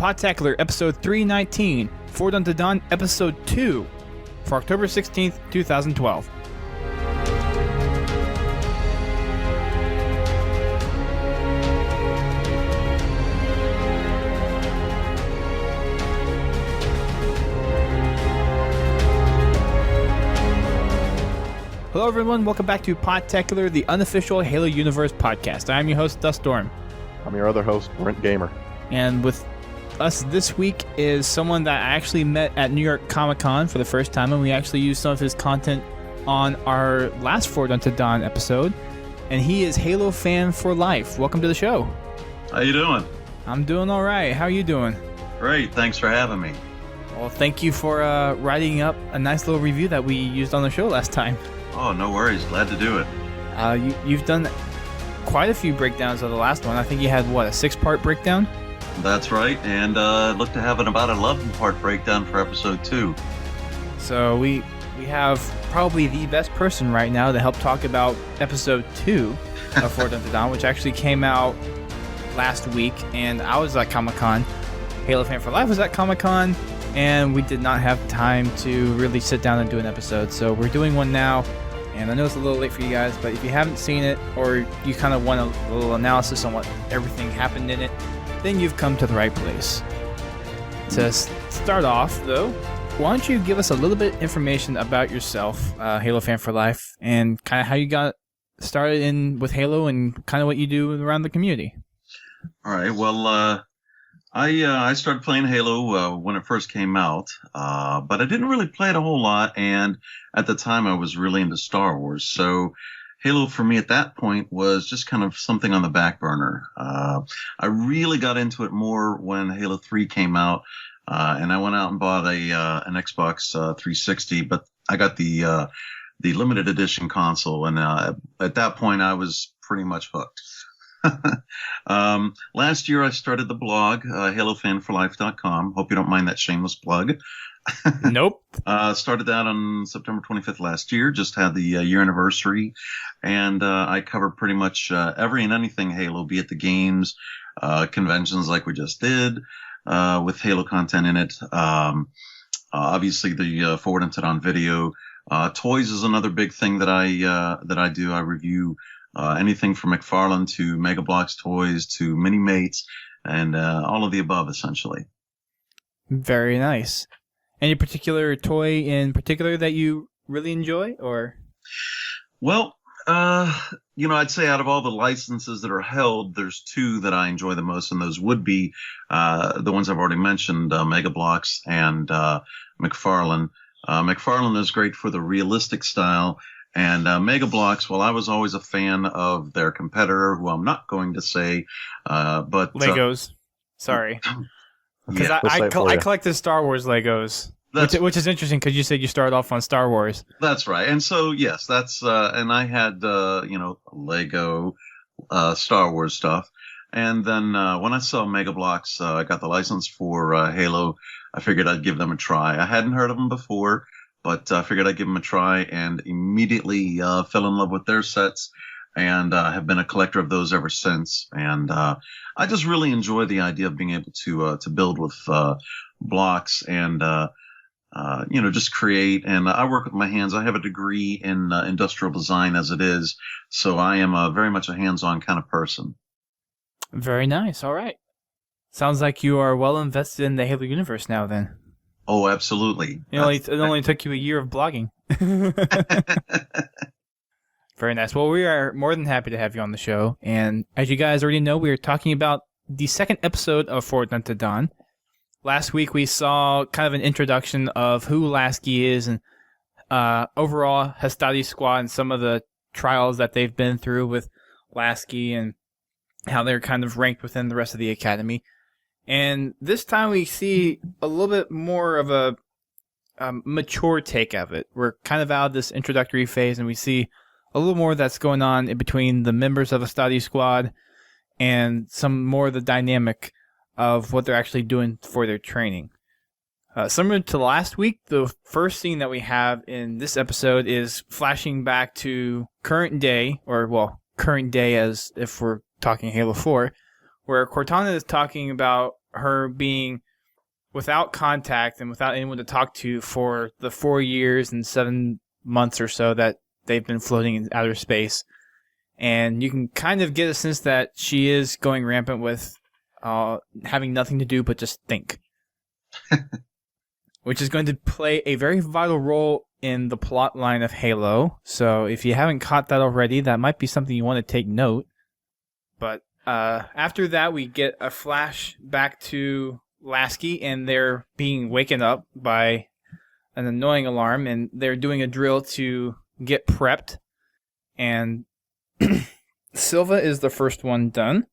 Podtacular episode 319, Forward Unto Dawn episode 2, for October 16th, 2012. Hello everyone, welcome back to Podtacular, the unofficial Halo Universe podcast. I'm your host, Duststorm. I'm your other host, Brent Gamer. And with us this week is someone that I actually met at New York Comic-Con for the first time, and we actually used some of his content on our last Forward Unto Dawn episode, and he is HaloFanForLife. Welcome to the show. How you doing? I'm doing all right. How are you doing? Great, thanks for having me. Well, thank you for writing up a nice little review that we used on the show last time. Oh, no worries. Glad to do it. You've done quite a few breakdowns of the last one. I think you had, what, a 6-part breakdown? That's right, and look to have about 11-part breakdown for episode 2. So we have probably the best person right now to help talk about episode 2 of Forward Unto Dawn, which actually came out last week, and I was at Comic-Con. HaloFanForLife was at Comic-Con, and we did not have time to really sit down and do an episode, so we're doing one now. And I know it's a little late for you guys, but if you haven't seen it, or you kind of want a little analysis on what everything happened in it, then you've come to the right place. To start off, though, why don't you give us a little bit of information about yourself, HaloFanForLife, and kind of how you got started in with Halo and kind of what you do around the community. All right, well, I started playing Halo when it first came out, but I didn't really play it a whole lot, and at the time I was really into Star Wars, so Halo for me at that point was just kind of something on the back burner. I really got into it more when Halo 3 came out, and I went out and bought an Xbox 360, but I got the limited edition console, and at that point I was pretty much hooked. Last year I started the blog, HaloFanForLife.com. Hope you don't mind that shameless plug. Nope. Started that on September 25th last year. Just had the year anniversary, and I cover pretty much every and anything Halo, be it the games, conventions like we just did, with Halo content in it. Obviously the Forward Unto Dawn video. Toys is another big thing that I do. I review anything from McFarlane to Mega Bloks toys to Mini Mates and all of the above, essentially. Very nice. Any particular toy in particular that you really enjoy, or? Well, I'd say out of all the licenses that are held, there's 2 that I enjoy the most, and those would be the ones I've already mentioned, Mega Bloks and McFarlane. McFarlane is great for the realistic style, and Mega Bloks, well, I was always a fan of their competitor, who I'm not going to say, but... Legos. Sorry. Because yeah, I collected Star Wars Legos, which is interesting because you said you started off on Star Wars. That's right. And so, yes, that's and I had, Lego Star Wars stuff. And then when I saw Mega Bloks, I got the license for Halo. I figured I'd give them a try. I hadn't heard of them before, but I figured I'd give them a try, and immediately fell in love with their sets, and have been a collector of those ever since. And I just really enjoy the idea of being able to build with blocks and just create. And I work with my hands. I have a degree in industrial design as it is, so I am very much a hands-on kind of person. Very nice. All right. Sounds like you are well invested in the Halo universe now, then. Oh, absolutely. It only took you a year of blogging. Very nice. Well, we are more than happy to have you on the show. And as you guys already know, we are talking about the second episode of Forward Unto Dawn. Last week, we saw kind of an introduction of who Lasky is and overall Hastati Squad and some of the trials that they've been through with Lasky and how they're kind of ranked within the rest of the Academy. And this time we see a little bit more of a mature take of it. We're kind of out of this introductory phase, and we see a little more that's going on in between the members of a study squad and some more of the dynamic of what they're actually doing for their training. Similar to last week, the first scene that we have in this episode is flashing back to current day as if we're talking Halo 4, where Cortana is talking about her being without contact and without anyone to talk to for the 4 years and 7 months or so that they've been floating in outer space. And you can kind of get a sense that she is going rampant with having nothing to do but just think. Which is going to play a very vital role in the plot line of Halo. So if you haven't caught that already, that might be something you want to take note. But after that, we get a flash back to Lasky, and they're being waken up by an annoying alarm, and they're doing a drill to get prepped. And Silva is the first one done,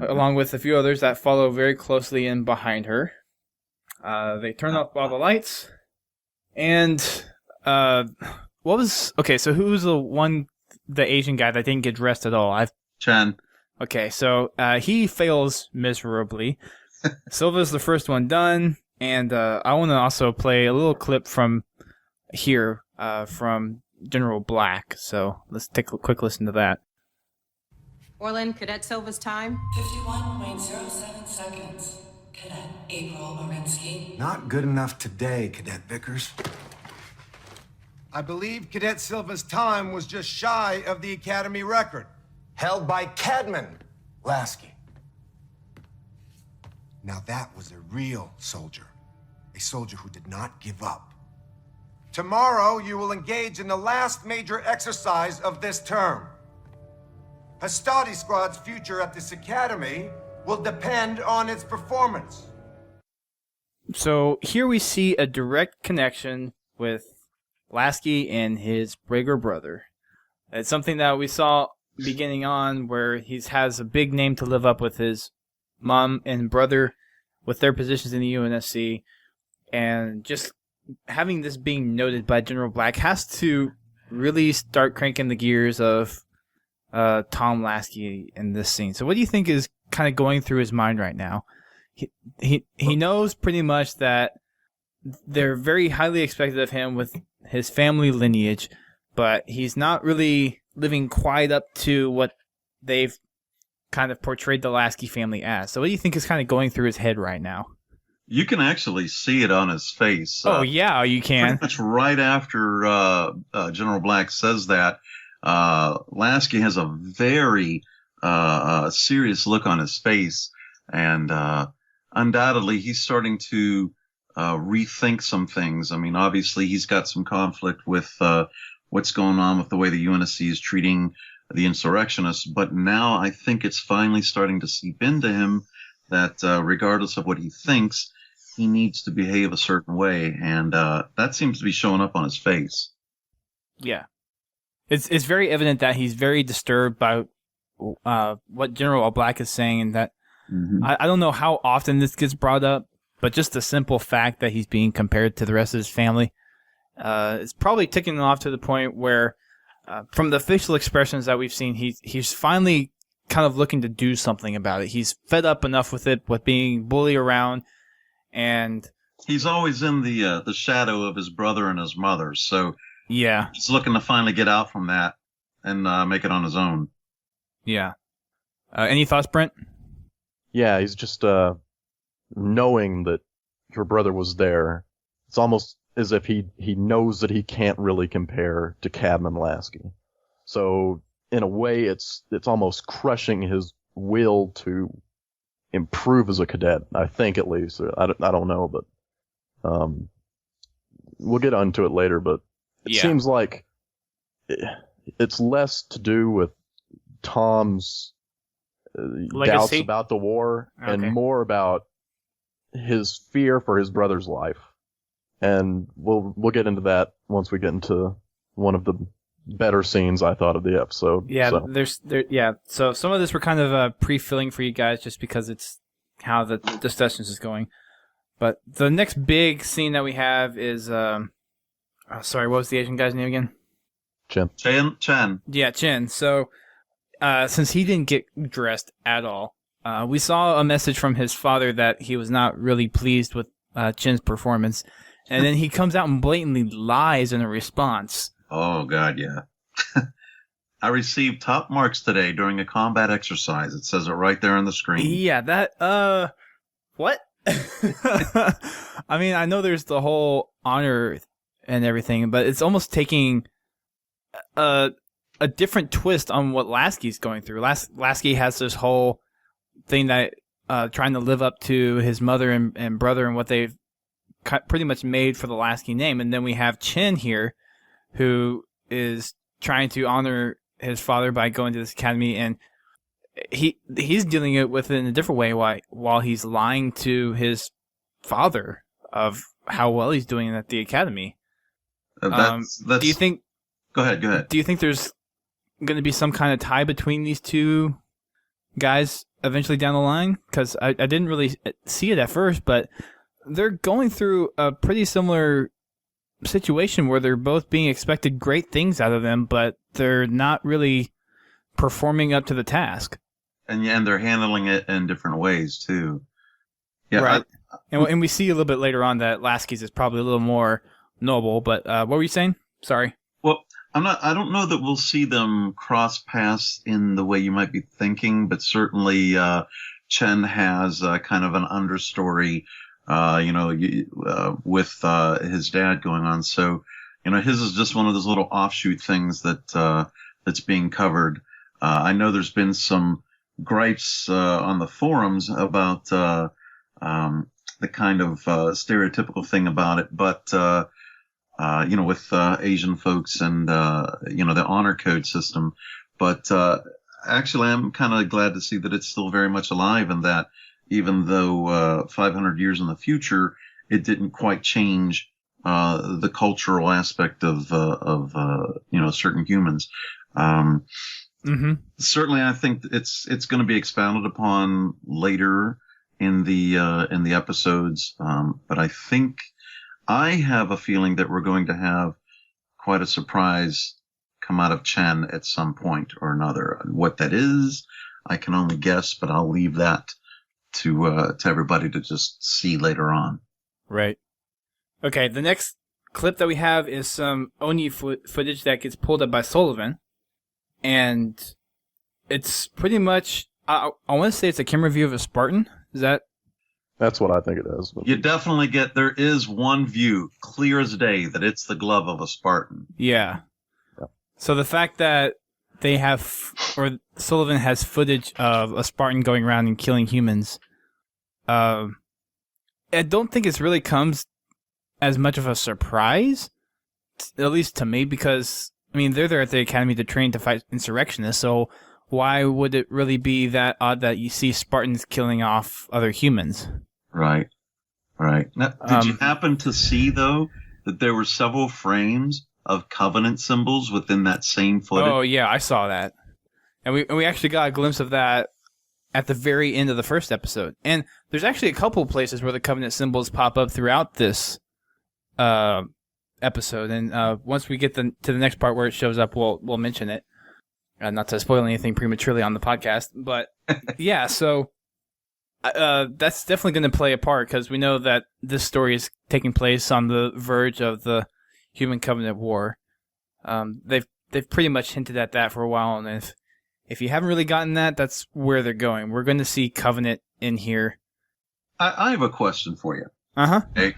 along with a few others that follow very closely in behind her. They turn off all the lights, and so who's the Asian guy that didn't get dressed at all? Chen. Okay, so he fails miserably. Silva's the first one done, and I want to also play a little clip from here from General Black, so let's take a quick listen to that. Orlin, Cadet Silva's time? 51.07 seconds. Cadet April Orensky. Not good enough today, Cadet Vickers. I believe Cadet Silva's time was just shy of the Academy record. Held by Cadman Lasky. Now that was a real soldier. A soldier who did not give up. Tomorrow, you will engage in the last major exercise of this term. Hastati Squad's future at this academy will depend on its performance. So here we see a direct connection with Lasky and his bigger brother. It's something that we saw beginning on where he has a big name to live up with his mom and brother with their positions in the UNSC, and just having this being noted by General Black has to really start cranking the gears of Tom Lasky in this scene. So what do you think is kind of going through his mind right now? He knows pretty much that they're very highly expected of him with his family lineage, but he's not really living quite up to what they've kind of portrayed the Lasky family as. So what do you think is kind of going through his head right now? You can actually see it on his face. Oh, yeah, you can. Pretty much right after General Black says that, Lasky has a very serious look on his face, and undoubtedly he's starting to rethink some things. I mean, obviously he's got some conflict with what's going on with the way the UNSC is treating the insurrectionists, but now I think it's finally starting to seep into him that regardless of what he thinks, he needs to behave a certain way, and that seems to be showing up on his face. Yeah. It's very evident that he's very disturbed by what General Black is saying, and that I don't know how often this gets brought up, but just the simple fact that he's being compared to the rest of his family is probably ticking him off to the point where, from the facial expressions that we've seen, he's finally kind of looking to do something about it. He's fed up enough with it, with being bullied around, and he's always in the shadow of his brother and his mother, so yeah, he's looking to finally get out from that and make it on his own. Yeah. Any thoughts, Brent? Yeah, he's just knowing that your brother was there. It's almost as if he knows that he can't really compare to Cadman Lasky. So in a way, it's almost crushing his will to improve as a cadet. I think, at least. I don't know, but we'll get onto it later. But it seems like it's less to do with Tom's doubts about the war, and more about his fear for his brother's life. And we'll get into that once we get into one of the better scenes, I thought, of the episode. Yeah, so some of this we're kind of pre-filling for you guys just because it's how the discussions is going. But the next big scene that we have is sorry, what was the Asian guy's name again? Chen. Yeah, Chen. So since he didn't get dressed at all, we saw a message from his father that he was not really pleased with Chen's performance. And then he comes out and blatantly lies in a response. Oh, God, yeah. I received top marks today during a combat exercise. It says it right there on the screen. Yeah, that, What? I mean, I know there's the whole honor and everything, but it's almost taking a different twist on what Lasky's going through. Lasky has this whole thing that trying to live up to his mother and brother and what they've pretty much made for the Lasky name. And then we have Chen here, who is trying to honor his father by going to this academy, and he's dealing with it in a different way while he's lying to his father of how well he's doing at the academy. That's, do you think? Go ahead. Do you think there's going to be some kind of tie between these two guys eventually down the line? Because I didn't really see it at first, but they're going through a pretty similar situation where they're both being expected great things out of them, but they're not really performing up to the task. And they're handling it in different ways too. Yeah, right. And we see a little bit later on that Lasky's is probably a little more noble. But what were you saying? Sorry. Well, I don't know that we'll see them cross paths in the way you might be thinking, but certainly Chen has kind of an understory, with his dad going on. So, his is just one of those little offshoot things that's being covered. I know there's been some gripes on the forums about the kind of stereotypical thing about it, but with Asian folks and the honor code system. But actually, I'm kind of glad to see that it's still very much alive, and that even though 500 years in the future, it didn't quite change the cultural aspect of certain humans. Certainly, I think it's going to be expounded upon later in the episodes. But I have a feeling that we're going to have quite a surprise come out of Chen at some point or another. What that is, I can only guess, but I'll leave that to everybody to just see later on. Right. Okay. The next clip that we have is some Oni footage that gets pulled up by Sullivan. And it's pretty much, I want to say it's a camera view of a Spartan. Is that? That's what I think it is. You definitely there is one view, clear as day, that it's the glove of a Spartan. Yeah. So the fact that they have, or Sullivan has footage of a Spartan going around and killing humans, I don't think it really comes as much of a surprise, at least to me, because they're there at the academy to train to fight insurrectionists, so why would it really be that odd that you see Spartans killing off other humans? Right. Now, did you happen to see, though, that there were several frames of Covenant symbols within that same footage? Oh, yeah, I saw that. And we actually got a glimpse of that at the very end of the first episode. And there's actually a couple places where the Covenant symbols pop up throughout this episode, and once we get to the next part where it shows up, we'll mention it. Not to spoil anything prematurely on the podcast, but yeah, so that's definitely going to play a part, because we know that this story is taking place on the verge of the Human Covenant War. They've pretty much hinted at that for a while, and if you haven't really gotten that, that's where they're going. We're going to see Covenant in here. I have a question for you. Okay.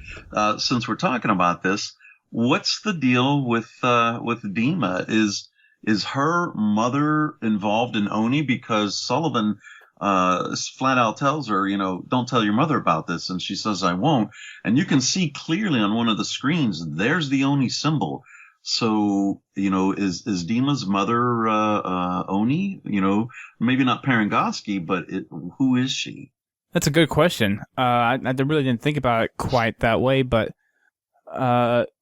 Since we're talking about this, what's the deal with Dima? Is her mother involved in Oni? Because Sullivan flat out tells her, don't tell your mother about this, and she says, I won't. And you can see clearly on one of the screens, there's the Oni symbol. So, is Dima's mother Oni? Maybe not Parangoski, but who is she? That's a good question. I really didn't think about it quite that way, but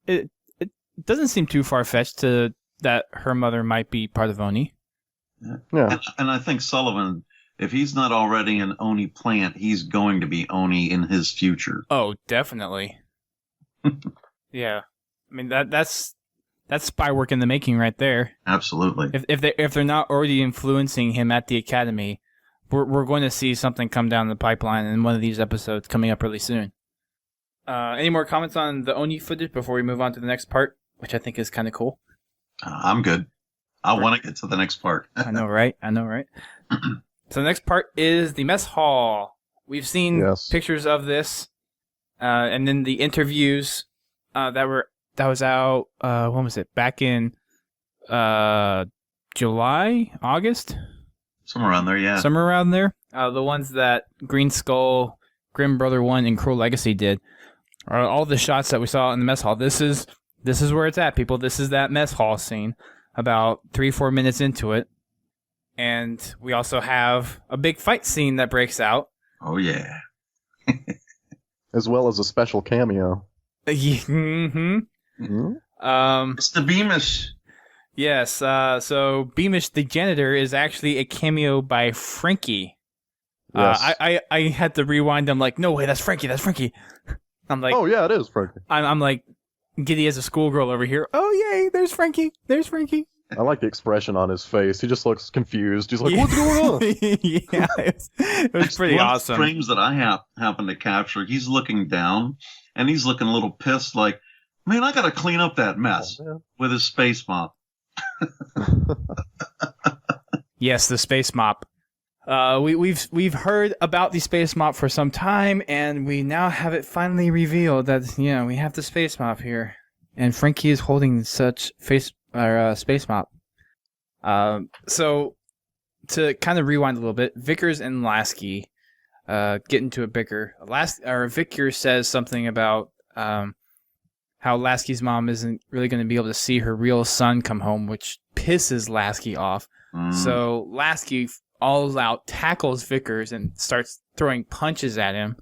it doesn't seem too far-fetched that her mother might be part of Oni. Yeah. And I think Sullivan, if he's not already an Oni plant, he's going to be Oni in his future. Oh, definitely. Yeah. That's spy work in the making right there. Absolutely. If they're not already influencing him at the academy, we're going to see something come down the pipeline in one of these episodes coming up really soon. Any more comments on the Oni footage before we move on to the next part, which I think is kind of cool? I'm good. I want to get to the next part. I know, right? So the next part is the mess hall, We've seen pictures of this, and then the interviews that was out. When was it? Back in July, August, somewhere around there. Yeah, somewhere around there. The ones that Green Skull, Grim Brother 1, and Crow Legacy did are all the shots that we saw in the mess hall. This is where it's at, people. This is that mess hall scene. About 3-4 minutes into it. And we also have a big fight scene that breaks out. Oh, yeah. As well as a special cameo. Mm-hmm. Mm-hmm. It's the Beamish. Yes, so Beamish the janitor is actually a cameo by Frankie. Yes. I had to rewind. I'm like, no way, that's Frankie. I'm like, oh, yeah, it is Frankie. I'm like, giddy as a schoolgirl over here. Oh, yay, there's Frankie. I like the expression on his face. He just looks confused. He's like, what's going on? Yeah, it was pretty awesome. Frames that I happen to capture, he's looking down, and he's looking a little pissed, like, man, I got to clean up that mess with his space mop. Yes, the space mop. We've heard about the space mop for some time, and we now have it finally revealed that we have the space mop here, and Frankie is holding such space mop. So to kind of rewind a little bit, Vickers and Lasky get into a bicker. Vickers says something about how Lasky's mom isn't really going to be able to see her real son come home, which pisses Lasky off. So Lasky all out tackles Vickers and starts throwing punches at him.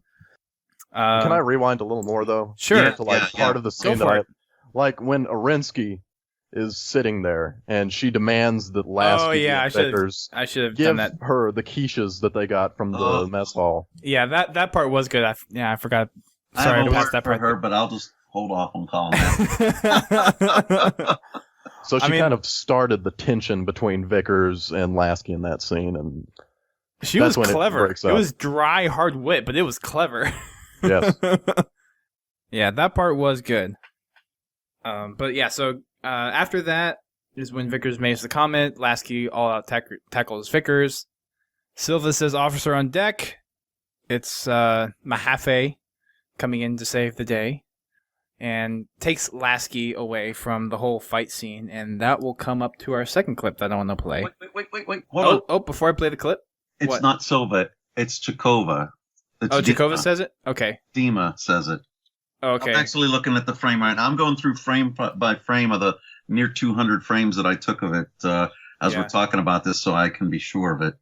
Can I rewind a little more though? Sure. To part of the scene that like when Arensky is sitting there and she demands that Lasky and Vickers I should have give done that. her the quiches that they got from the mess hall. Yeah, that part was good. I forgot. Sorry, I passed that part. For her, but I'll just hold off on calling that. So she kind of started the tension between Vickers and Lasky in that scene, and she was clever. It was dry, hard wit, but it was clever. Yes. Yeah, that part was good. But yeah, so after that is when Vickers makes the comment. Lasky all out tackles Vickers. Silva says, "Officer on deck." It's Mahaffey coming in to save the day, and takes Lasky away from the whole fight scene, and that will come up to our second clip that I want to play. Wait. Hold on. Before I play the clip? It's not Silva, it's Chakova. Chakova says it? Okay. Dima says it. Okay. I'm actually looking at the frame right now. I'm going through frame by frame of the near 200 frames that I took of it as we're talking about this, so I can be sure of it.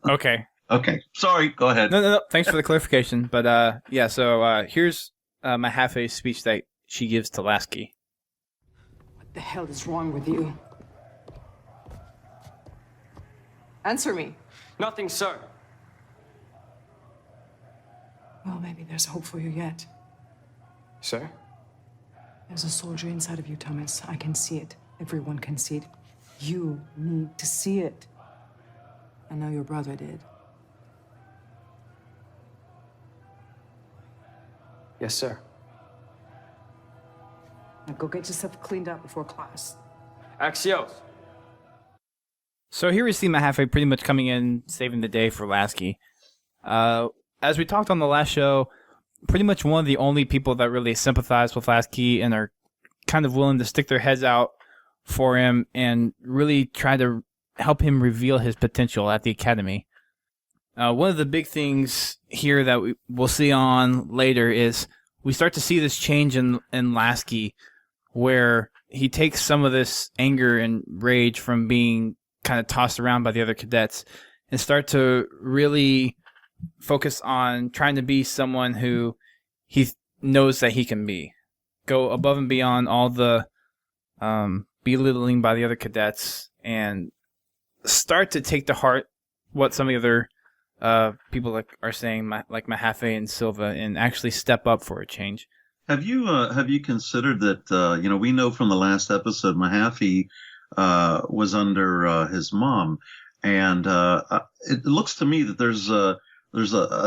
Okay. Okay. Sorry, go ahead. No. Thanks for the clarification. But so here's Mahaffey's speech that she gives to Lasky. What the hell is wrong with you? Answer me. Nothing, sir. Well, maybe there's hope for you yet. Sir? There's a soldier inside of you, Thomas. I can see it. Everyone can see it. You need to see it. I know your brother did. Yes, sir. Now go get yourself cleaned up before class. Axios. So here we see Mahaffey pretty much coming in, saving the day for Lasky. As we talked on the last show, pretty much one of the only people that really sympathize with Lasky and are kind of willing to stick their heads out for him and really try to help him reveal his potential at the academy. One of the big things here that we'll see on later is we start to see this change in Lasky, where he takes some of this anger and rage from being kind of tossed around by the other cadets and start to really focus on trying to be someone who he knows that he can be. Go above and beyond all the belittling by the other cadets and start to take to heart what some of the other people are saying, like Mahaffey and Silva, and actually step up for a change. Have you considered that? We know from the last episode, Mahaffey was under his mom, and it looks to me that there's a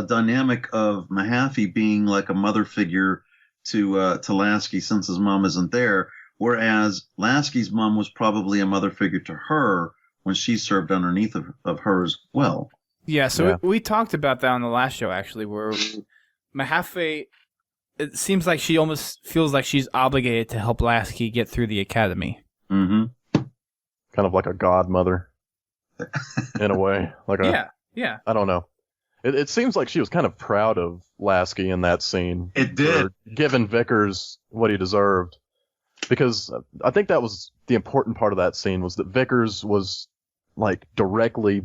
dynamic of Mahaffey being like a mother figure to Lasky since his mom isn't there, whereas Lasky's mom was probably a mother figure to her when she served underneath of her as well. Yeah, so we talked about that on the last show, actually, where Mahaffey, it seems like she almost feels like she's obligated to help Lasky get through the academy. Mm-hmm. Kind of like a godmother, in a way. Like Yeah. I don't know. It seems like she was kind of proud of Lasky in that scene. It did. For giving Vickers what he deserved. Because I think that was the important part of that scene, was that Vickers was, like, directly,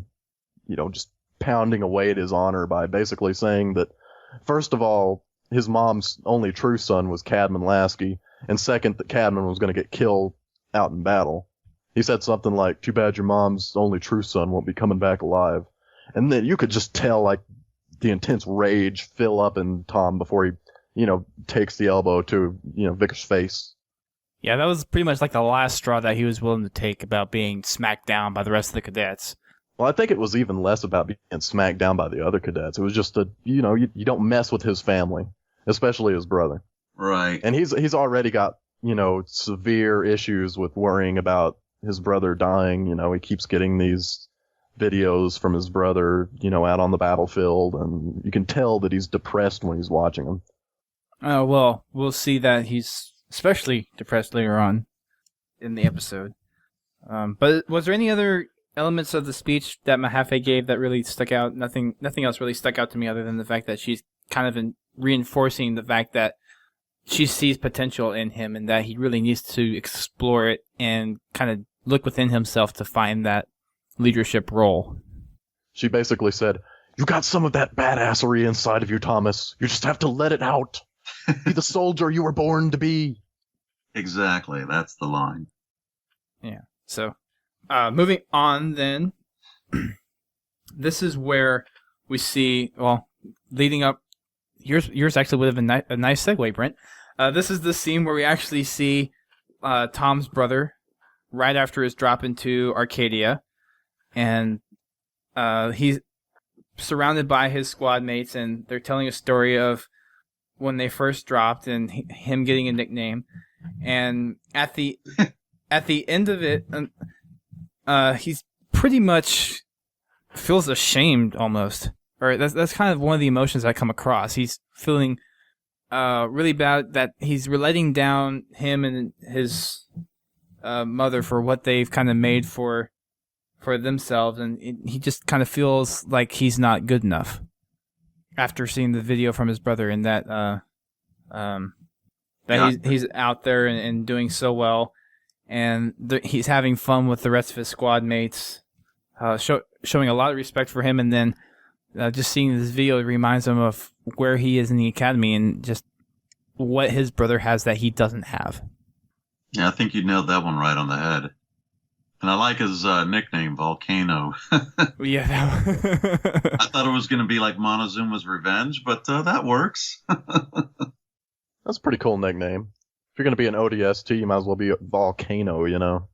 just pounding away at his honor by basically saying that, first of all, his mom's only true son was Cadman Lasky, and second, that Cadman was going to get killed out in battle. He said something like, "Too bad your mom's only true son won't be coming back alive." And then you could just tell, like, the intense rage fill up in Tom before he, takes the elbow to, Vickers' face. Yeah, that was pretty much like the last straw that he was willing to take about being smacked down by the rest of the cadets. Well, I think it was even less about being smacked down by the other cadets. It was just that, you don't mess with his family, especially his brother. Right. And he's already got, severe issues with worrying about his brother dying. He keeps getting these videos from his brother, out on the battlefield, and you can tell that he's depressed when he's watching them. Well, we'll see that he's especially depressed later on in the episode. But was there any other elements of the speech that Mahaffey gave that really stuck out? Nothing else really stuck out to me other than the fact that she's kind of reinforcing the fact that she sees potential in him and that he really needs to explore it and kind of look within himself to find that leadership role. She basically said, "You got some of that badassery inside of you, Thomas. You just have to let it out. Be the soldier you were born to be." Exactly. That's the line. Yeah. So, moving on then, this is where we see, leading up, yours actually would have been a nice segue, Brent. This is the scene where we actually see Tom's brother right after his drop into Arcadia, and he's surrounded by his squad mates, and they're telling a story of when they first dropped and him getting a nickname. And at the end of it, he's pretty much feels ashamed almost. Or that's kind of one of the emotions I come across. He's feeling really bad that he's letting down him and his mother for what they've kind of made for themselves, and he just kind of feels like he's not good enough after seeing the video from his brother and that he's out there and doing so well, and he's having fun with the rest of his squad mates, showing a lot of respect for him, and then just seeing this video reminds him of where he is in the academy and just what his brother has that he doesn't have. Yeah, I think you nailed that one right on the head. And I like his nickname, Volcano. Yeah. I thought it was going to be like Montezuma's Revenge, but that works. That's a pretty cool nickname. If you're going to be an ODST, you might as well be a Volcano,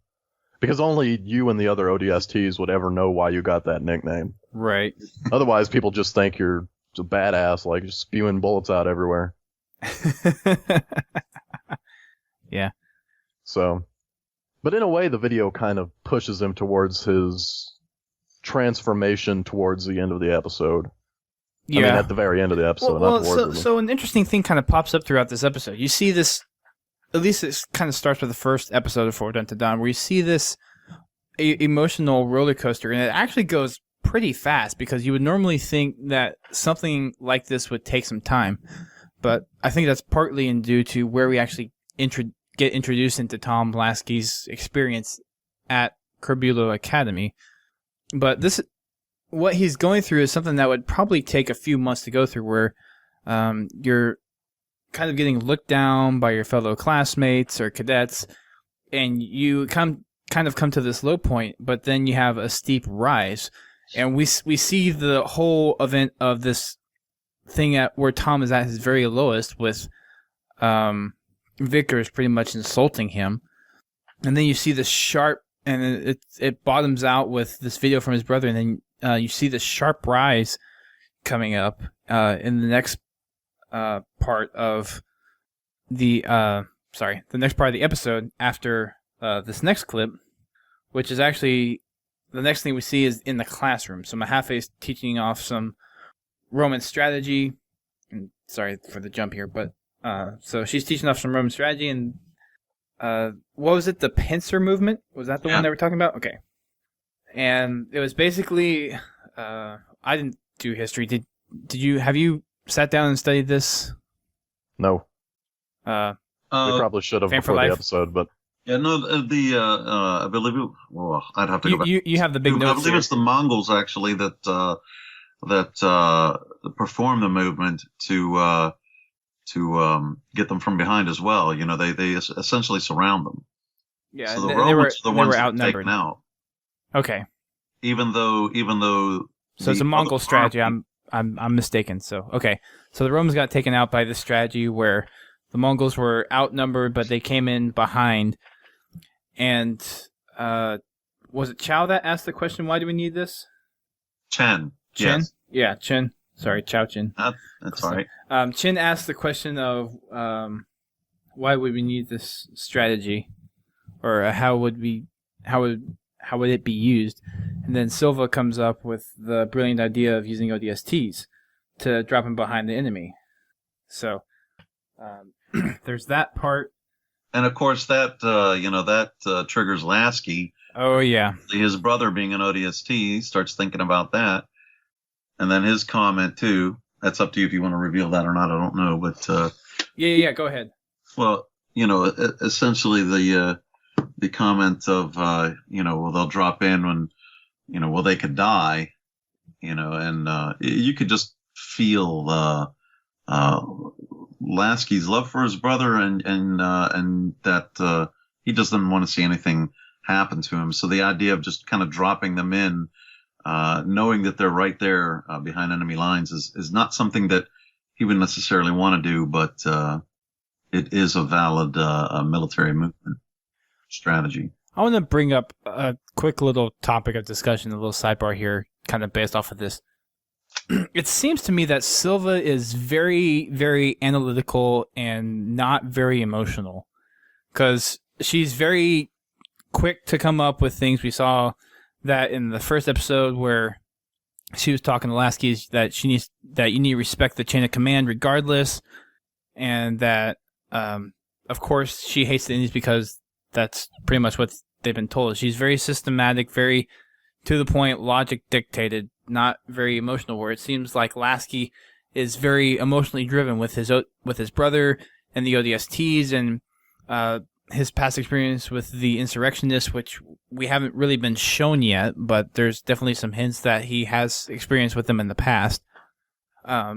Because only you and the other ODSTs would ever know why you got that nickname. Right. Otherwise, people just think you're a badass, like just spewing bullets out everywhere. Yeah. So, but in a way, the video kind of pushes him towards his transformation towards the end of the episode. Yeah. I mean, at the very end of the episode. So an interesting thing kind of pops up throughout this episode. You see this, at least it kind of starts with the first episode of Forward Unto Dawn, where you see this emotional roller coaster, and it actually goes pretty fast because you would normally think that something like this would take some time. But I think that's partly due to where we actually get introduced into Tom Lasky's experience at Corbulo Academy. But what he's going through is something that would probably take a few months to go through, where you're kind of getting looked down by your fellow classmates or cadets, and you kind of come to this low point, but then you have a steep rise. And we see the whole event of this thing where Tom is at his very lowest with Vickers pretty much insulting him. And then you see the sharp, and it bottoms out with this video from his brother, and then you see the sharp rise coming up in the next part of the next part of the episode after this next clip, which is actually the next thing we see is in the classroom. So Mahaffey is teaching off some Roman strategy. And sorry for the jump here, but so she's teaching off some Roman strategy, and what was it? The pincer movement? Was that the one they were talking about? Okay. And it was basically, I didn't do history. Did you? Have you sat down and studied this? No. We probably should have before the episode, but. Yeah, no, I believe it, well, I'd have to go back. You have the big notes. I believe it's the Mongols actually that perform the movement to get them from behind as well. You know, they essentially surround them. Yeah, so the Romans are the ones were that outnumbered. taken out. Okay. Even though. So it's a Mongol strategy. I'm mistaken. So okay. So the Romans got taken out by this strategy where the Mongols were outnumbered, but they came in behind. And was it Chow that asked the question, why do we need this? Chen? Yes. Yeah, Chen. Sorry, Chow Chen. That's all right. Chen asked the question of why would we need this strategy, or how would it be used? And then Silva comes up with the brilliant idea of using ODSTs to drop him behind the enemy. So there's that part. And of course that triggers Lasky. Oh yeah. His brother being an ODST, he starts thinking about that. And then his comment too. That's up to you if you want to reveal that or not. I don't know, but yeah. Go ahead. Well, essentially the comment of well, they'll drop in when they could die, and you could just feel Lasky's love for his brother and that he just doesn't want to see anything happen to him. So the idea of just kind of dropping them in, knowing that they're right there behind enemy lines is not something that he would necessarily want to do, but it is a valid military movement strategy. I want to bring up a quick little topic of discussion, a little sidebar here, kind of based off of this. It seems to me that Silva is very, very analytical and not very emotional, because she's very quick to come up with things. We saw that in the first episode where she was talking to Lasky that you need to respect the chain of command regardless, and that of course she hates the Indies because that's pretty much what they've been told. She's very systematic, very to the point, logic dictated, not very emotional, where it seems like Lasky is very emotionally driven with his brother and the ODSTs and his past experience with the insurrectionists, which we haven't really been shown yet, but there's definitely some hints that he has experience with them in the past. I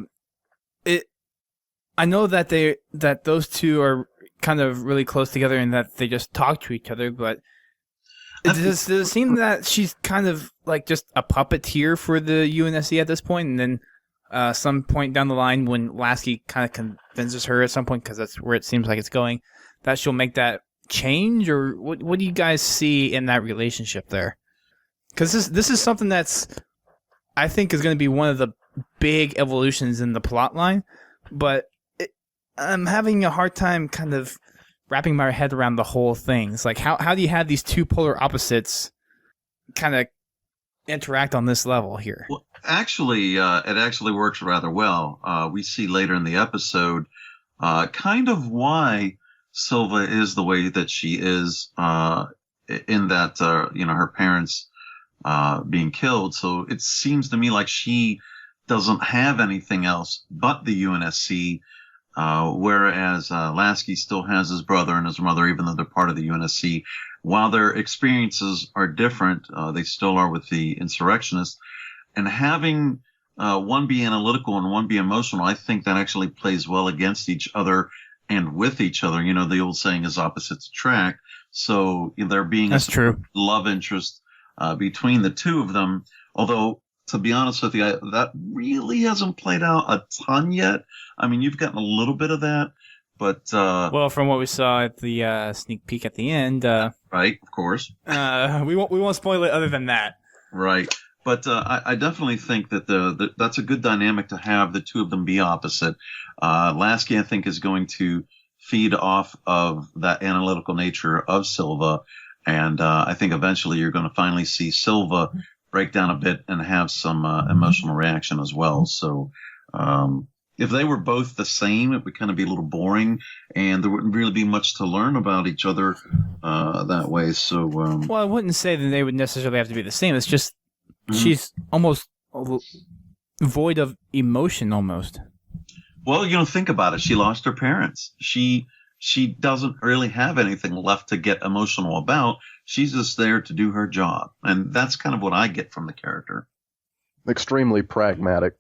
know that those two are kind of really close together and that they just talk to each other, but does it seem that she's kind of like just a puppeteer for the UNSC at this point, and then some point down the line when Lasky kind of convinces her at some point, because that's where it seems like it's going, that she'll make that change? Or what do you guys see in that relationship there? Because this is something that's, I think, is going to be one of the big evolutions in the plot line, but I'm having a hard time kind of wrapping my head around the whole thing. It's like, how do you have these two polar opposites kind of interact on this level here? Well, actually, it actually works rather well. We see later in the episode kind of why Silva is the way that she is, in that, her parents being killed. So it seems to me like she doesn't have anything else but the UNSC, whereas Lasky still has his brother and his mother, even though they're part of the UNSC. While their experiences are different, they still are with the insurrectionists. And having one be analytical and one be emotional, I think that actually plays well against each other and with each other. The old saying is opposites attract. So there being That's true. Love interest between the two of them. Although, to be honest with you, that really hasn't played out a ton yet. I mean, you've gotten a little bit of that, but well, from what we saw at the sneak peek at the end, right, of course, we won't spoil it other than that, right? But I definitely think that that's a good dynamic to have the two of them be opposite. Lasky, I think, is going to feed off of that analytical nature of Silva, And I think eventually you're going to finally see Silva break down a bit and have some emotional reaction as well. So if they were both the same, it would kind of be a little boring, and there wouldn't really be much to learn about each other that way. So, well, I wouldn't say that they would necessarily have to be the same. It's just she's almost void of emotion, almost. Well, think about it. She lost her parents. She doesn't really have anything left to get emotional about. She's just there to do her job, and that's kind of what I get from the character. Extremely pragmatic.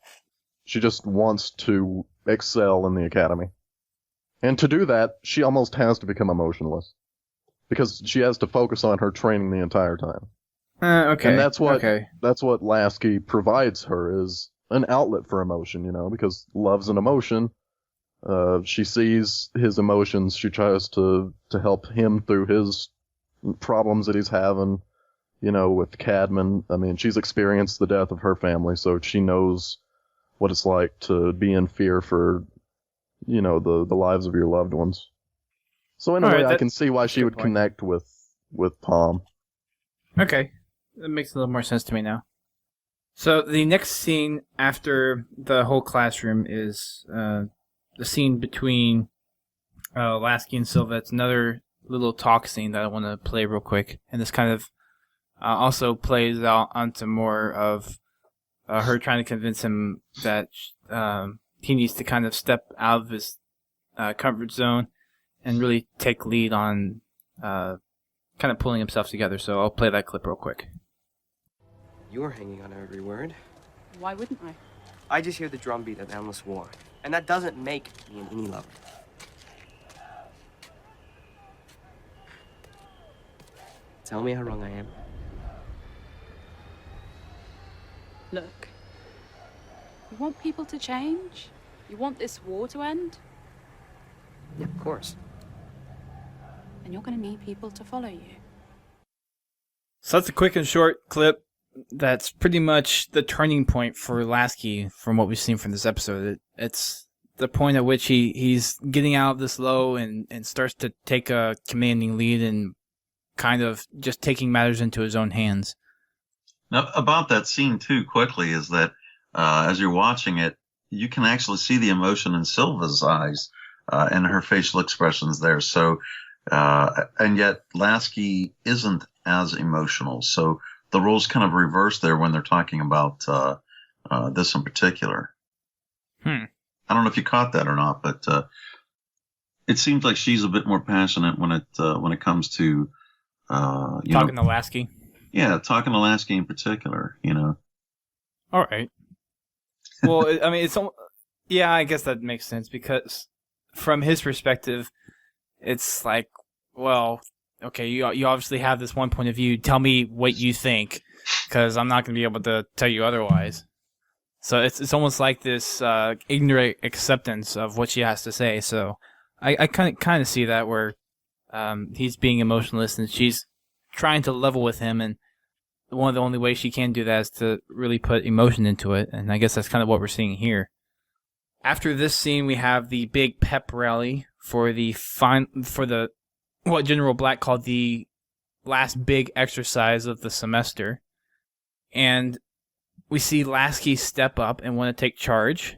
She just wants to excel in the academy. And to do that, she almost has to become emotionless. Because she has to focus on her training the entire time. Okay. And that's what Lasky provides her, is an outlet for emotion, because love's an emotion. She sees his emotions. She tries to help him through his problems that he's having, with Cadman. I mean, she's experienced the death of her family, so she knows what it's like to be in fear for, the lives of your loved ones. So in a way, I can see why she would connect with Palm. Okay. That makes a little more sense to me now. So the next scene after the whole classroom is the scene between Lasky and Silva. It's another little talk scene that I want to play real quick. And this kind of also plays out onto more of her trying to convince him that he needs to kind of step out of his comfort zone and really take lead on kind of pulling himself together. So I'll play that clip real quick. You're hanging on every word. Why wouldn't I? I just hear the drumbeat of endless war, and that doesn't make me an any lover. Tell me how wrong I am. Look, you want people to change? You want this war to end? Yeah, of course. And you're going to need people to follow you. So that's a quick and short clip. That's pretty much the turning point for Lasky from what we've seen from this episode. It's the point at which he's getting out of this low and starts to take a commanding lead and kind of just taking matters into his own hands. Now, about that scene, too, quickly, is that as you're watching it, you can actually see the emotion in Silva's eyes and her facial expressions there. So, and yet Lasky isn't as emotional. So the roles kind of reverse there when they're talking about this in particular. I don't know if you caught that or not, but it seems like she's a bit more passionate when it comes to talking to Lasky. Yeah, talking to Lasky in particular. All right. Well, I mean, yeah, I guess that makes sense because from his perspective, it's like, well, okay, you obviously have this one point of view. Tell me what you think, because I'm not going to be able to tell you otherwise. So it's almost like this ignorant acceptance of what she has to say. So I kind of see that where he's being emotionless and she's trying to level with him, and one of the only ways she can do that is to really put emotion into it, and I guess that's kind of what we're seeing here. After this scene, we have the big pep rally for what General Black called the last big exercise of the semester, and we see Lasky step up and want to take charge.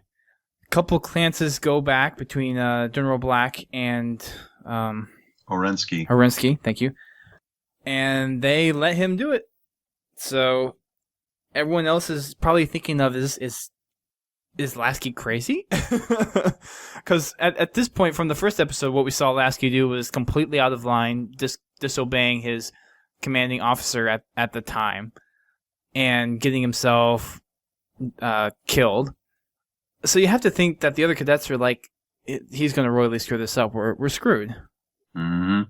A couple glances go back between General Black and Orensky, thank you, and they let him do it. So everyone else is probably thinking of is Lasky crazy? Because at this point from the first episode, what we saw Lasky do was completely out of line, disobeying his commanding officer at the time, and getting himself killed. So you have to think that the other cadets are like, he's going to royally screw this up. We're screwed. Mm-hmm.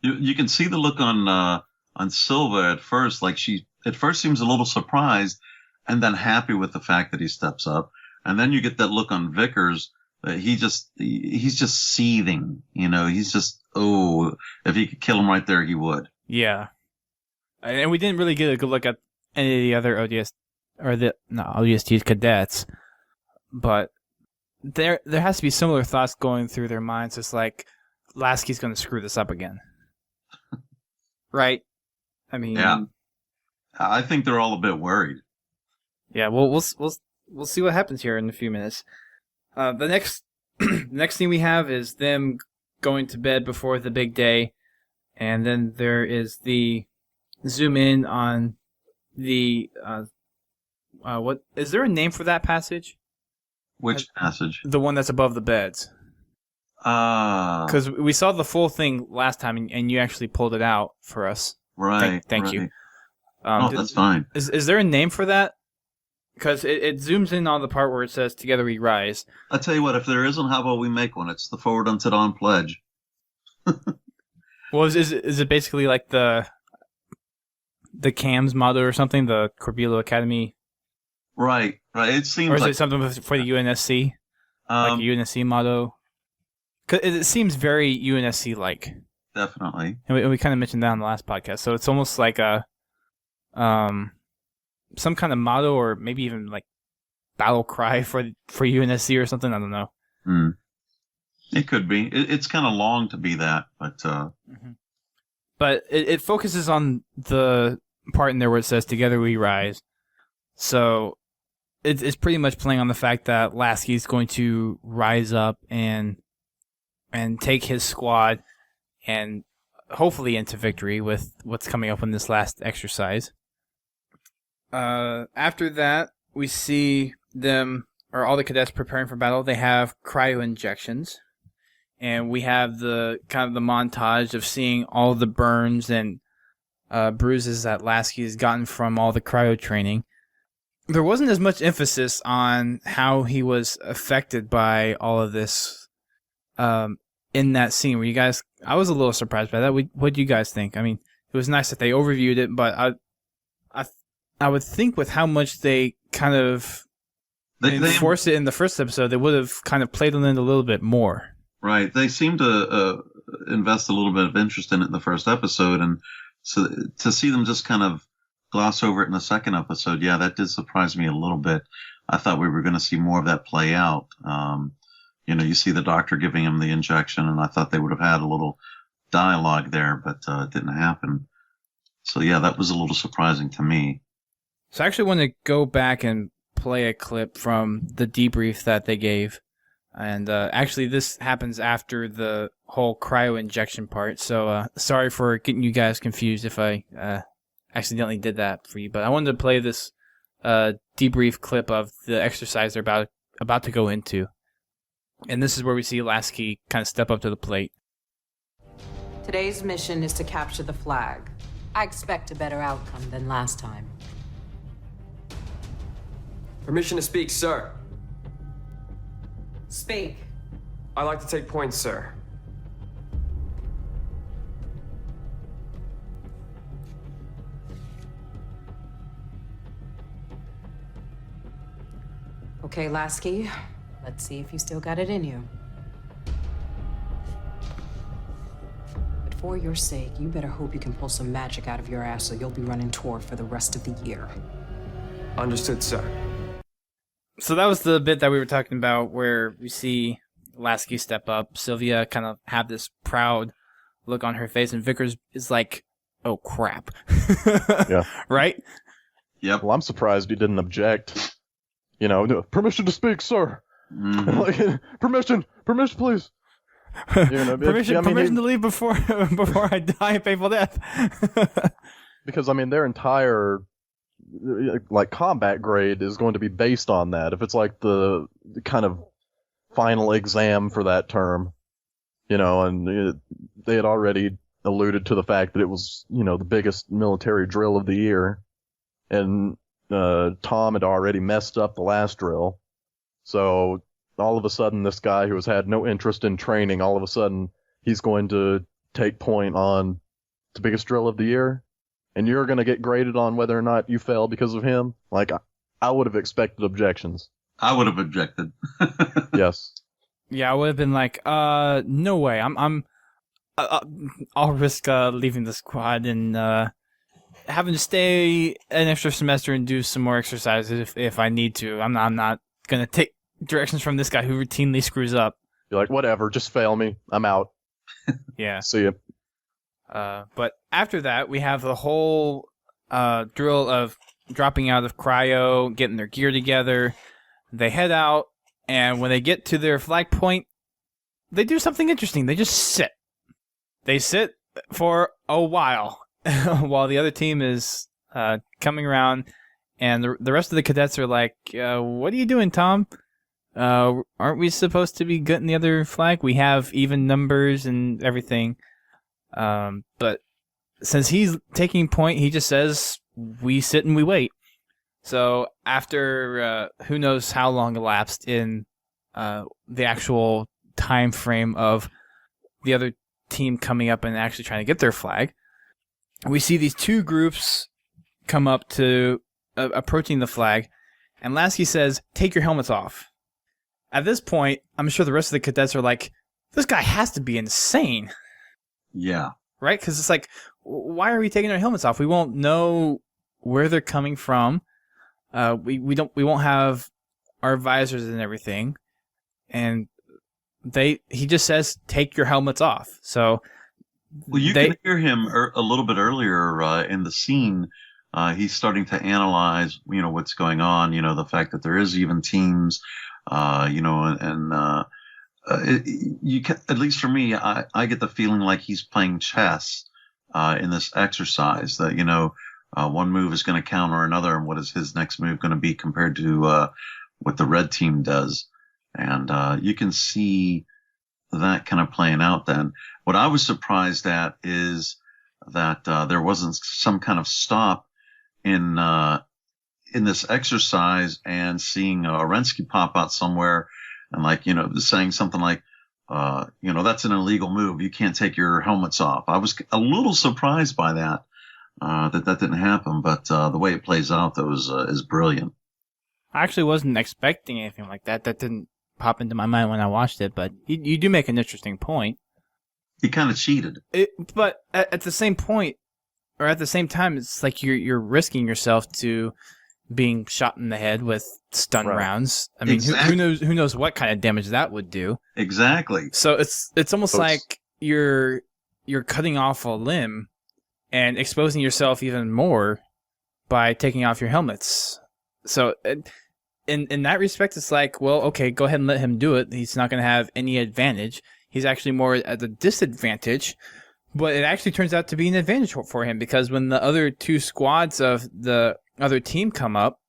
You can see the look on Silva at first, like she at first seems a little surprised and then happy with the fact that he steps up. And then you get that look on Vickers. He's just seething, he's just, if he could kill him right there, he would. Yeah. And we didn't really get a good look at any of the other ODST cadets, but there has to be similar thoughts going through their minds. It's like, Lasky's going to screw this up again. right? I mean, Yeah. I think they're all a bit worried. Yeah, we'll see what happens here in a few minutes. The next thing we have is them going to bed before the big day, and then there is the zoom in on the what is there a name for that passage? Which passage? The one that's above the beds. Because we saw the full thing last time, and you actually pulled it out for us. Right. Thank you. That's fine. Is there a name for that? Because it zooms in on the part where it says "Together we rise." I'll tell you what. If there isn't, how about we make one? It's the Forward Unto Dawn pledge. Well, is it basically like the CAMS motto or something? The Corbeilo Academy. Right. It seems. Or is like, it something for the UNSC? Like a UNSC motto? Because it seems very UNSC-like. Definitely. And we kind of mentioned that on the last podcast. So it's almost like a some kind of motto, or maybe even like battle cry for UNSC or something. I don't know. It could be. It's kind of long to be that, but. But it focuses on the part in there where it says "Together we rise." So it's pretty much playing on the fact that Lasky's going to rise up and take his squad and hopefully into victory with what's coming up in this last exercise. After that, we see all the cadets preparing for battle. They have cryo injections, and we have the kind of the montage of seeing all the burns and bruises that Lasky has gotten from all the cryo training. There wasn't as much emphasis on how he was affected by all of this in that scene. I was a little surprised by that. What do you guys think? I mean, it was nice that they overviewed it, but I would think with how much they kind of enforced it in the first episode, they would have kind of played on it a little bit more. Right. They seem to invest a little bit of interest in it in the first episode, and so to see them just kind of gloss over it in the second episode, yeah, that did surprise me a little bit. I thought we were going to see more of that play out. You see the doctor giving him the injection, and I thought they would have had a little dialogue there, but it didn't happen. So yeah, that was a little surprising to me. So I actually want to go back and play a clip from the debrief that they gave. And actually, this happens after the whole cryo injection part. So sorry for getting you guys confused if I accidentally did that for you. But I wanted to play this debrief clip of the exercise they're about to go into. And this is where we see Lasky kind of step up to the plate. Today's mission is to capture the flag. I expect a better outcome than last time. Permission to speak, sir. Speak. I'd like to take points, sir. Okay, Lasky. Let's see if you still got it in you. But for your sake, you better hope you can pull some magic out of your ass, so you'll be running tour for the rest of the year. Understood, sir. So that was the bit that we were talking about where we see Lasky step up. Sylvia kind of have this proud look on her face, and Vickers is like, oh, crap. Yeah. Right? Yep. Well, I'm surprised he didn't object. Permission to speak, sir. Mm-hmm. Like, permission, please. Permission to leave before I die a painful death. Because, their entire combat grade is going to be based on that. If it's like the kind of final exam for that term, and they had already alluded to the fact that it was, the biggest military drill of the year, and Tom had already messed up the last drill. So all of a sudden, this guy who has had no interest in training, all of a sudden, he's going to take point on the biggest drill of the year. And you're going to get graded on whether or not you fail because of him? Like, I would have expected objections. I would have objected. Yes. Yeah, I would have been like, no way. I'll risk leaving the squad and having to stay an extra semester and do some more exercises if I need to. I'm not going to take directions from this guy who routinely screws up. You're like, whatever, just fail me. I'm out. Yeah. See ya. But after that, we have the whole drill of dropping out of cryo, getting their gear together. They head out, and when they get to their flag point, they do something interesting. They just sit. They sit for a while while the other team is coming around, and the rest of the cadets are like, what are you doing, Tom? Aren't we supposed to be getting the other flag? We have even numbers and everything. But since he's taking point, he just says, we sit and we wait. So after who knows how long elapsed in the actual time frame of the other team coming up and actually trying to get their flag, we see these two groups come up to approaching the flag, and Lasky says, take your helmets off. At this point, I'm sure the rest of the cadets are like, this guy has to be insane. Yeah. Right? Because it's like, why are we taking our helmets off? We won't know where they're coming from. We won't have our visors and everything. And he just says, take your helmets off. So well, you can hear him a little bit earlier in the scene. He's starting to analyze, what's going on. The fact that there is even teams, you can, at least for me, I get the feeling like he's playing chess in this exercise. That one move is going to counter another, and what is his next move going to be compared to what the red team does? And you can see that kind of playing out. Then what I was surprised at is that there wasn't some kind of stop in this exercise and seeing Orensky pop out somewhere and saying something like, that's an illegal move. You can't take your helmets off. I was a little surprised by that, that didn't happen, but the way it plays out, though, is brilliant. I actually wasn't expecting anything like that. That didn't pop into my mind when I watched it, but you do make an interesting point. He kind of cheated. But at the same point, or at the same time, it's like you're risking yourself to being shot in the head with stun rounds. I mean, exactly. who knows what kind of damage that would do? Exactly. So it's almost like you're cutting off a limb and exposing yourself even more by taking off your helmets. So in that respect, it's like, well, okay, go ahead and let him do it. He's not going to have any advantage. He's actually more at a disadvantage. But it actually turns out to be an advantage for him, because when the other two squads of the other team come up,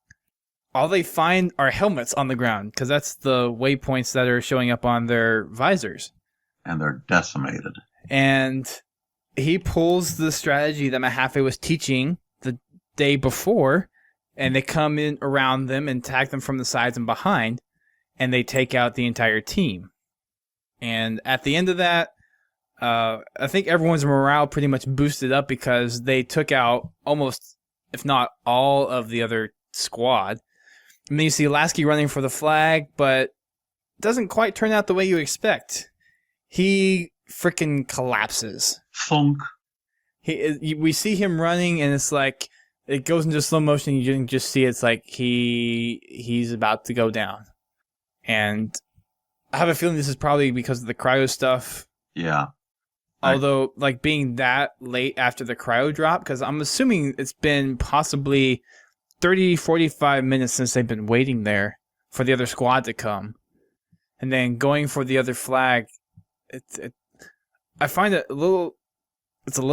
all they find are helmets on the ground, because that's the waypoints that are showing up on their visors. And they're decimated. And he pulls the strategy that Mahaffey was teaching the day before, and they come in around them and tag them from the sides and behind, and they take out the entire team. And at the end of that, I think everyone's morale pretty much boosted up because they took out almost, if not all, of the other squad. And then you see Lasky running for the flag, but it doesn't quite turn out the way you expect. He freaking collapses. Thunk. We see him running, and it's like it goes into slow motion. You can just see it's like he's about to go down. And I have a feeling this is probably because of the cryo stuff. Yeah. Although, being that late after the cryo drop, because I'm assuming it's been possibly 30, 45 minutes since they've been waiting there for the other squad to come. And then going for the other flag, I find it a little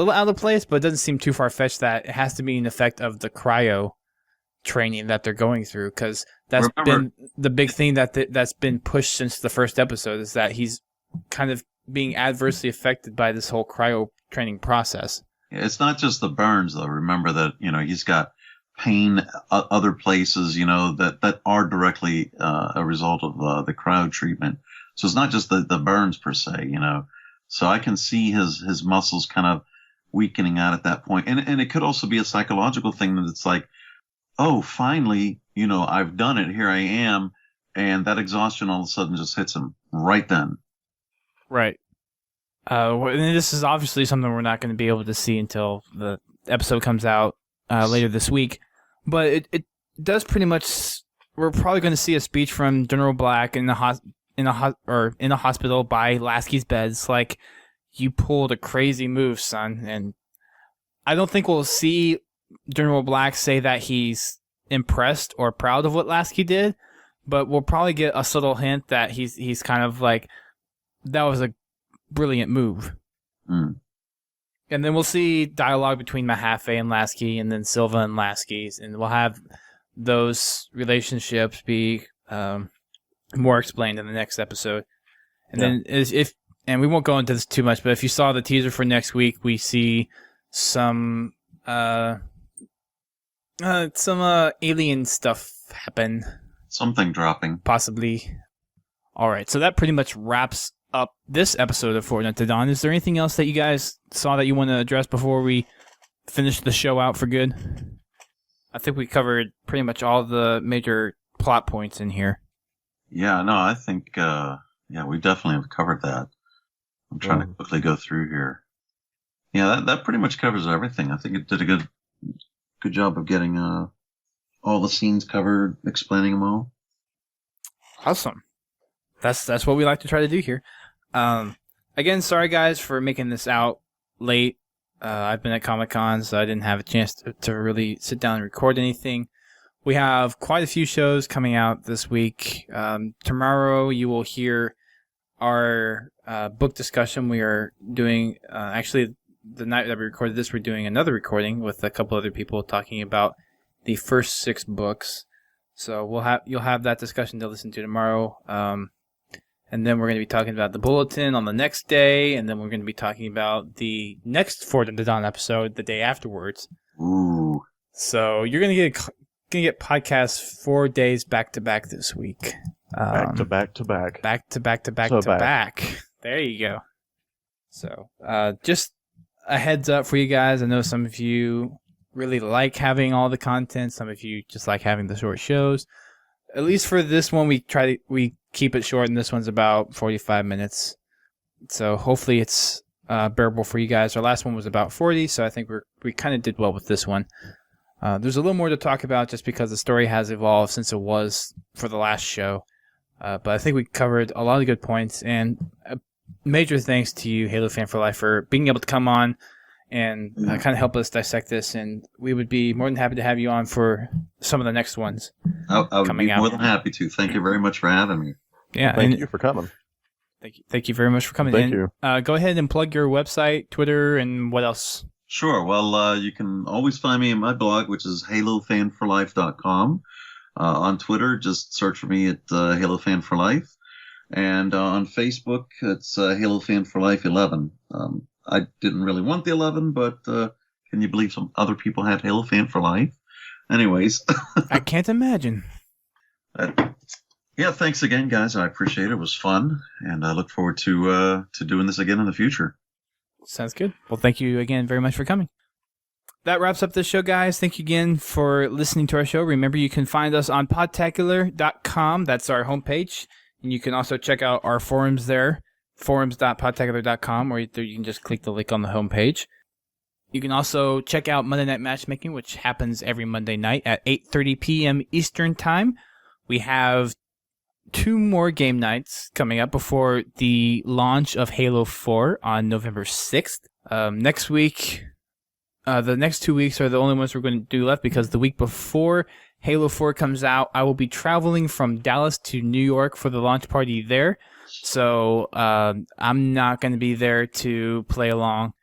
out of place, but it doesn't seem too far-fetched that it has to be an effect of the cryo training that they're going through, because that's been the big thing that's been pushed since the first episode, is that he's kind of being adversely affected by this whole cryo training process. It's not just the burns, though. Remember that, he's got pain other places, that are directly a result of the cryo treatment. So it's not just the burns per se, So I can see his muscles kind of weakening out at that point. And it could also be a psychological thing that it's like, oh, finally, I've done it. Here I am. And that exhaustion all of a sudden just hits him right then. Right. And this is obviously something we're not going to be able to see until the episode comes out later this week. But it does pretty much. We're probably going to see a speech from General Black in the hospital by Lasky's bed. It's like, you pulled a crazy move, son. And I don't think we'll see General Black say that he's impressed or proud of what Lasky did, but we'll probably get a subtle hint that he's kind of like, that was a brilliant move. Mm. And then we'll see dialogue between Mahaffey and Lasky, and then Silva and Lasky's, and we'll have those relationships be more explained in the next episode. And then and we won't go into this too much, but if you saw the teaser for next week, we see some alien stuff happen. Something dropping. Possibly. All right, so that pretty much wraps up this episode of Fortnite to Dawn. Is there anything else that you guys saw that you want to address before we finish the show out for good? I think we covered pretty much all the major plot points in here. Yeah, no, I think, we definitely have covered that. I'm trying to quickly go through here. Yeah, that pretty much covers everything. I think it did a good job of getting all the scenes covered, explaining them all. Awesome. That's what we like to try to do here. Again, sorry guys for making this out late. I've been at Comic-Con, so I didn't have a chance to really sit down and record anything. We have quite a few shows coming out this week. Tomorrow you will hear our book discussion. We are doing, actually, the night that we recorded this, we're doing another recording with a couple other people talking about the first 6 books. So you'll have that discussion to listen to tomorrow. And then we're going to be talking about the bulletin on the next day, and then we're going to be talking about the next Fortnite to Dawn episode the day afterwards. Ooh! So you're going to get podcasts 4 days back to back this week. Back to back to back. Back to back to back to back. There you go. So just a heads up for you guys. I know some of you really like having all the content. Some of you just like having the short shows. At least for this one, we keep it short, and this one's about 45 minutes. So hopefully it's bearable for you guys. Our last one was about 40, so I think we kind of did well with this one. There's a little more to talk about just because the story has evolved since it was for the last show. But I think we covered a lot of good points, and major thanks to you, HaloFanForLife, for being able to come on and kind of help us dissect this. And we would be more than happy to have you on for some of the next ones. I would be more than happy to. Thank you very much for having me. Yeah, thank you for coming. Thank you very much for coming. Thank you. Go ahead and plug your website, Twitter, and what else? Sure. Well, you can always find me in my blog, which is HaloFanForLife.com. On Twitter, just search for me at HaloFanForLife. And on Facebook, it's HaloFanForLife11. I didn't really want the 11, but can you believe some other people had HaloFanForLife? Anyways. I can't imagine. Yeah, thanks again, guys. I appreciate it. It was fun, and I look forward to doing this again in the future. Sounds good. Well, thank you again very much for coming. That wraps up this show, guys. Thank you again for listening to our show. Remember, you can find us on Podtacular.com. That's our homepage. And you can also check out our forums there, forums.podtacular.com, or you can just click the link on the homepage. You can also check out Monday Night Matchmaking, which happens every Monday night at 8:30 p.m. Eastern Time. We have 2 more game nights coming up before the launch of Halo 4 on November 6th. Next week, the next 2 weeks are the only ones we're going to do left, because the week before Halo 4 comes out, I will be traveling from Dallas to New York for the launch party there. So I'm not going to be there to play along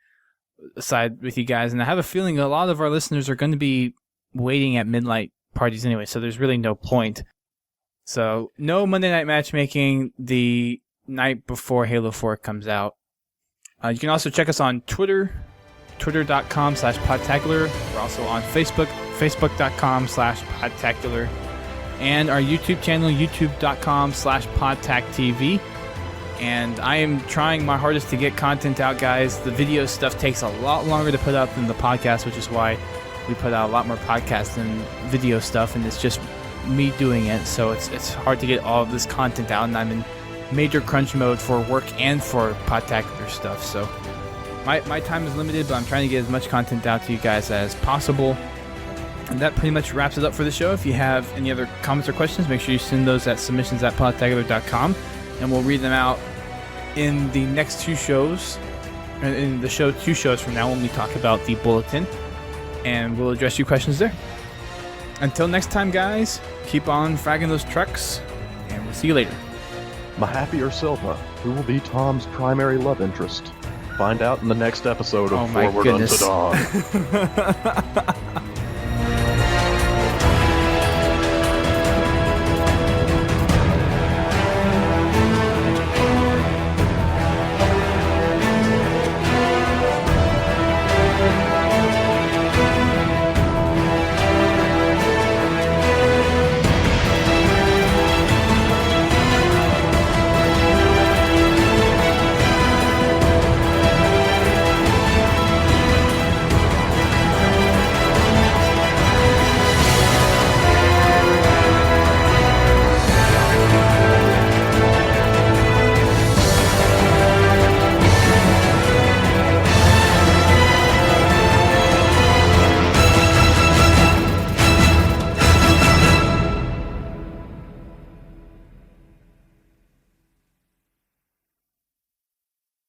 side with you guys. And I have a feeling a lot of our listeners are going to be waiting at midnight parties anyway, so there's really no point. So no Monday Night Matchmaking the night before Halo 4 comes out. You can also check us on Twitter, twitter.com/Podtacular. We're also on Facebook, facebook.com/Podtacular. And our YouTube channel, youtube.com/PodTacTV. And I am trying my hardest to get content out, guys. The video stuff takes a lot longer to put out than the podcast, which is why we put out a lot more podcast than video stuff, and it's just me doing it, so it's hard to get all of this content out, and I'm in major crunch mode for work and for Podtacular stuff, so my time is limited, but I'm trying to get as much content out to you guys as possible. And that pretty much wraps it up for the show. If you have any other comments or questions, make sure you send those at submissions@podtacular.com, and we'll read them out in the next 2 shows. in the show 2 shows from now when we talk about the bulletin, and we'll address your questions there. Until next time, guys, keep on fragging those trucks, and we'll see you later. Mahaffey or Silva, who will be Tom's primary love interest? Find out in the next episode of Forward Unto Dawn.